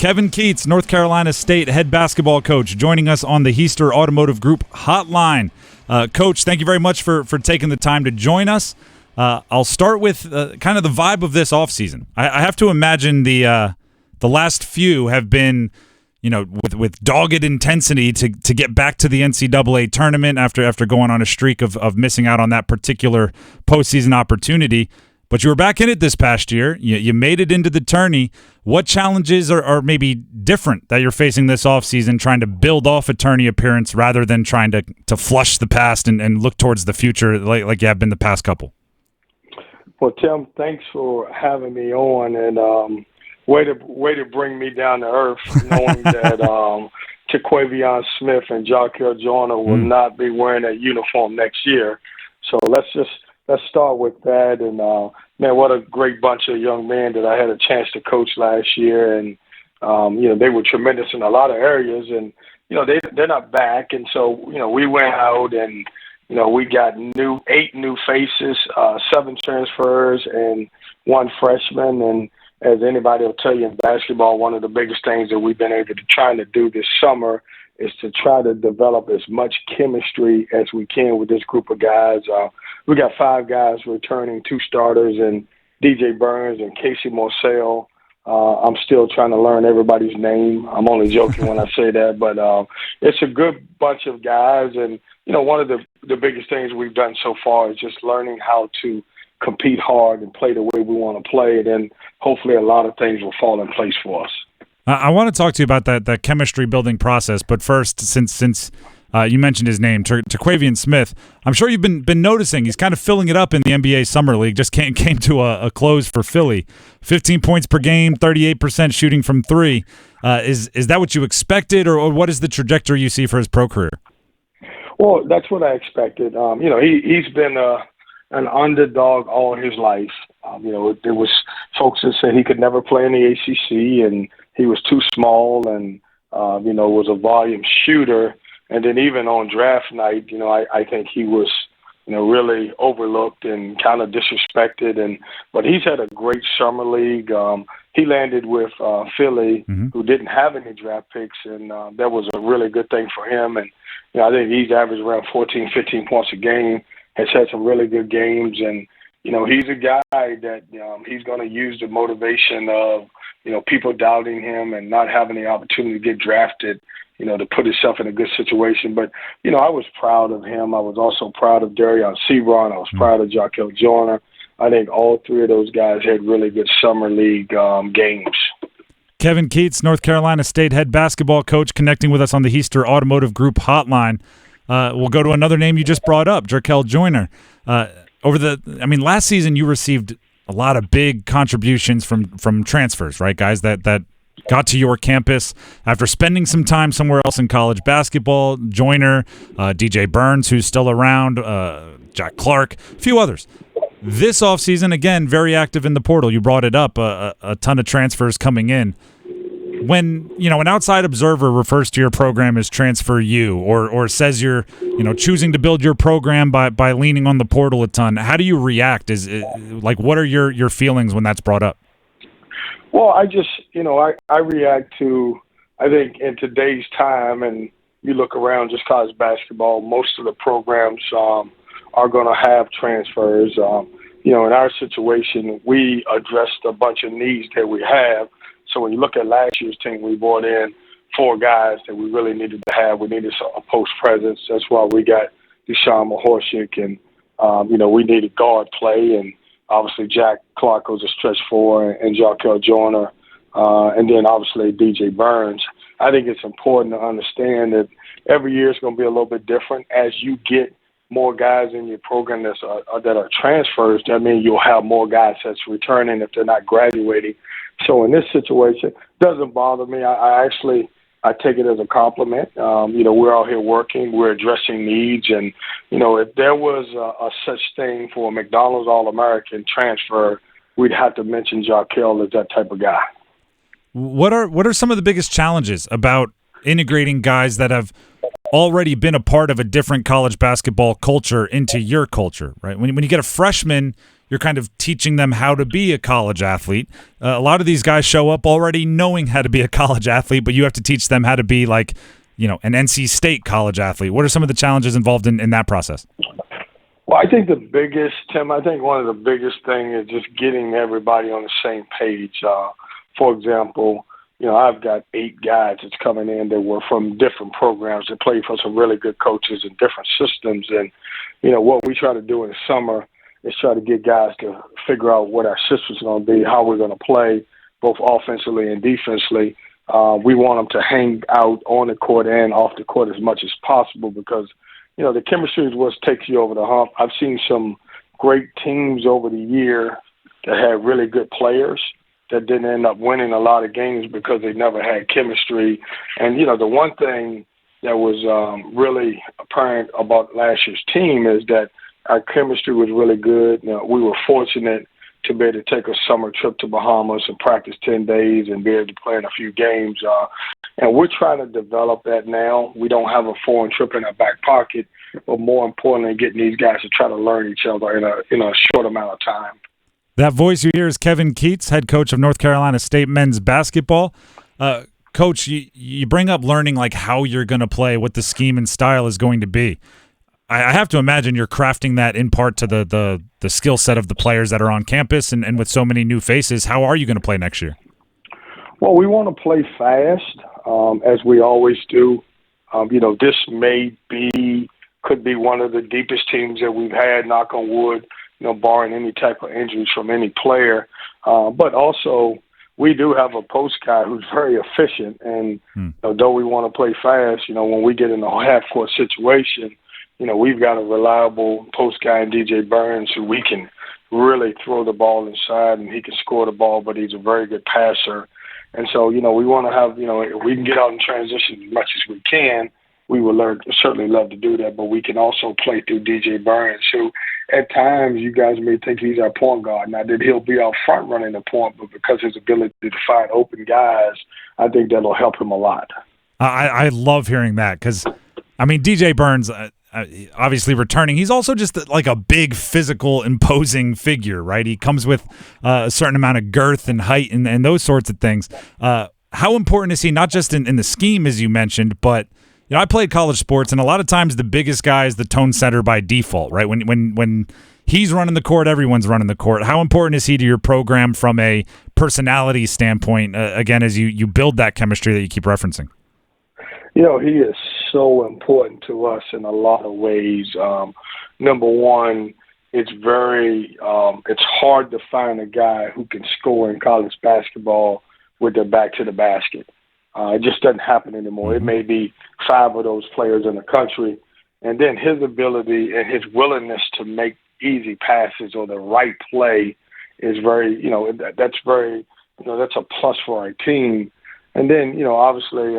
Kevin Keatts, North Carolina State head basketball coach, joining us on the Heister Automotive Group hotline. Coach, thank you very much for taking the time to join us. I'll start with kind of the vibe of this offseason. I have to imagine the last few have been, with dogged intensity to get back to the NCAA tournament after going on a streak of missing out on that particular postseason opportunity. But you were back in it this past year. You made it into the tourney. What challenges are maybe different that you're facing this offseason, trying to build off a tourney appearance rather than trying to flush the past and look towards the future like you have been the past couple? Well, Tim, thanks for having me on, and way to bring me down to earth, knowing that Jaquavion Smith and Jarkel Joyner will not be wearing that uniform next year. So let's start with that. And man, what a great bunch of young men that I had a chance to coach last year, and they were tremendous in a lot of areas, and they're not back, and so we went out and we got 8 new faces, 7 transfers, and 1 freshman. And as anybody will tell you in basketball, one of the biggest things that we've been able to try to do this summer is to try to develop as much chemistry as we can with this group of guys. We got 5 guys returning, 2 starters, and DJ Burns and Casey Morcell. I'm still trying to learn everybody's name. I'm only joking when I say that, but it's a good bunch of guys. And, one of the biggest things we've done so far is just learning how to compete hard and play the way we want to play. And then hopefully a lot of things will fall in place for us. I want to talk to you about that chemistry building process, but first, since you mentioned his name, Jaquavion Smith, I'm sure you've been noticing he's kind of filling it up in the NBA Summer League. Just came to a close for Philly. 15 points per game, 38% shooting from 3. Is that what you expected, or what is the trajectory you see for his pro career? Well, that's what I expected. He's been an underdog all his life. There was folks that said he could never play in the ACC, and he was too small, and was a volume shooter. And then even on draft night, I think he was, really overlooked and kind of disrespected. But he's had a great summer league. He landed with Philly, who didn't have any draft picks, and that was a really good thing for him. And I think he's averaged around 14, 15 points a game. Has had some really good games, and he's a guy that he's going to use the motivation of people doubting him and not having the opportunity to get drafted, to put himself in a good situation. But I was proud of him. I was also proud of Darion Sebron. I was proud of Jarkel Joyner. I think all 3 of those guys had really good summer league games. Kevin Keatts, North Carolina State head basketball coach, connecting with us on the Heister Automotive Group hotline. We'll go to another name you just brought up, Jarkel Joyner. Last season you received a lot of big contributions from transfers, right, guys that got to your campus after spending some time somewhere else in college basketball. Joyner, DJ Burns, who's still around, Jack Clark, a few others. This offseason, again, very active in the portal. You brought it up, a ton of transfers coming in. When an outside observer refers to your program as Transfer U, or says you're choosing to build your program by leaning on the portal a ton, how do you react? What are your feelings when that's brought up? Well, I just I react to, I think in today's time, and you look around just college basketball, most of the programs are going to have transfers. In our situation, we addressed a bunch of needs that we have. So when you look at last year's team, we brought in 4 guys that we really needed to have. We needed a post presence. That's why we got Deshaun Mahorchik, and we needed guard play, and obviously Jack Clark was a stretch 4, and Jarkel Joyner, and then obviously DJ Burns. I think it's important to understand that every year is going to be a little bit different. As you get more guys in your program that are transfers, that means you'll have more guys that's returning if they're not graduating. So in this situation, it doesn't bother me. I take it as a compliment. We're out here working. We're addressing needs. And, if there was a such thing for a McDonald's All-American transfer, we'd have to mention Jarkel as that type of guy. What are some of the biggest challenges about integrating guys that have already been a part of a different college basketball culture into your culture, right? When you get a freshman, you're kind of teaching them how to be a college athlete. A lot of these guys show up already knowing how to be a college athlete, but you have to teach them how to be like, an NC State college athlete. What are some of the challenges involved in that process? Well, I think one of the biggest things is just getting everybody on the same page. For example, I've got 8 guys that's coming in that were from different programs that play for some really good coaches in different systems. And, what we try to do in the summer is try to get guys to figure out what our system's going to be, how we're going to play, both offensively and defensively. We want them to hang out on the court and off the court as much as possible because, the chemistry is what takes you over the hump. I've seen some great teams over the year that had really good players that didn't end up winning a lot of games because they never had chemistry. And, the one thing that was really apparent about last year's team is that our chemistry was really good. We were fortunate to be able to take a summer trip to Bahamas and practice 10 days and be able to play in a few games. And we're trying to develop that now. We don't have a foreign trip in our back pocket, but more importantly, getting these guys to try to learn each other in a short amount of time. That voice you hear is Kevin Keatts, head coach of North Carolina State men's basketball. Coach, you bring up learning like how you're going to play, what the scheme and style is going to be. I have to imagine you're crafting that in part to the skill set of the players that are on campus and with so many new faces. How are you going to play next year? Well, we want to play fast, as we always do. This could be one of the deepest teams that we've had, knock on wood, barring any type of injuries from any player. But also, we do have a post guy who's very efficient. And though we want to play fast, when we get in a half-court situation, we've got a reliable post guy in DJ Burns who we can really throw the ball inside and he can score the ball, but he's a very good passer. And so, we want to have, if we can get out in transition as much as we can, we would certainly love to do that, but we can also play through DJ Burns, who at times you guys may think he's our point guard. Now that he'll be out front running the point, but because his ability to find open guys, I think that'll help him a lot. I love hearing that because, DJ Burns, obviously returning, he's also just like a big physical imposing figure, right? He comes with a certain amount of girth and height and those sorts of things. How important is he, not just in the scheme as you mentioned, but I played college sports, and a lot of times the biggest guy is the tone setter by default, right? When he's running the court, everyone's running the court. How important is he to your program from a personality standpoint, again, as you build that chemistry that you keep referencing? He is so important to us in a lot of ways. Number one, it's hard to find a guy who can score in college basketball with their back to the basket. It just doesn't happen anymore. It may be 5 of those players in the country. And then his ability and his willingness to make easy passes or the right play is that's a plus for our team. And then, obviously,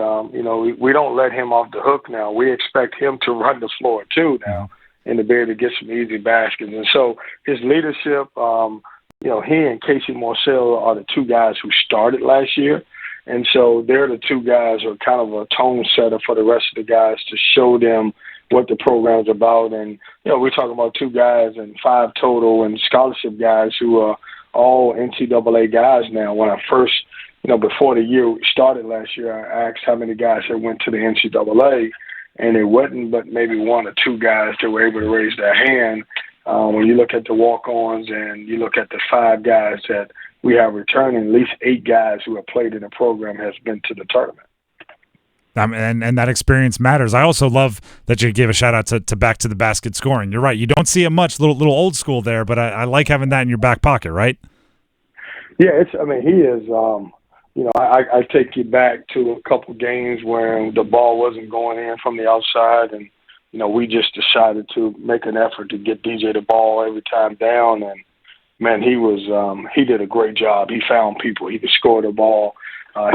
we don't let him off the hook now. We expect him to run the floor too now and to be able to get some easy baskets. And so his leadership, he and Casey Marcel are the 2 guys who started last year. And so they're the 2 guys who are kind of a tone setter for the rest of the guys to show them what the program's about. And, we're talking about 2 guys and 5 total and scholarship guys who are all NCAA guys now. When I first, before the year started last year, I asked how many guys had went to the NCAA, and it wasn't but maybe 1 or 2 guys that were able to raise their hand. When you look at the walk-ons and you look at the 5 guys that we have returning, at least 8 guys who have played in the program has been to the tournament. And that experience matters. I also love that you give a shout out to back to the basket scoring. You're right. You don't see it much, little old school there, but I like having that in your back pocket, right? Yeah, he is. I take you back to a couple games where the ball wasn't going in from the outside, and we just decided to make an effort to get DJ the ball every time down, and man, he did a great job. He found people. He could score the ball.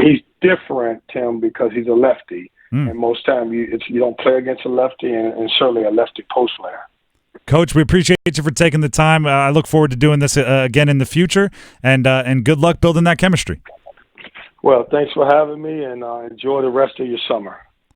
He's different, Tim, because he's a lefty. And most times you don't play against a lefty and certainly a lefty post player. Coach, we appreciate you for taking the time. I look forward to doing this again in the future, and good luck building that chemistry. Well, thanks for having me, and enjoy the rest of your summer.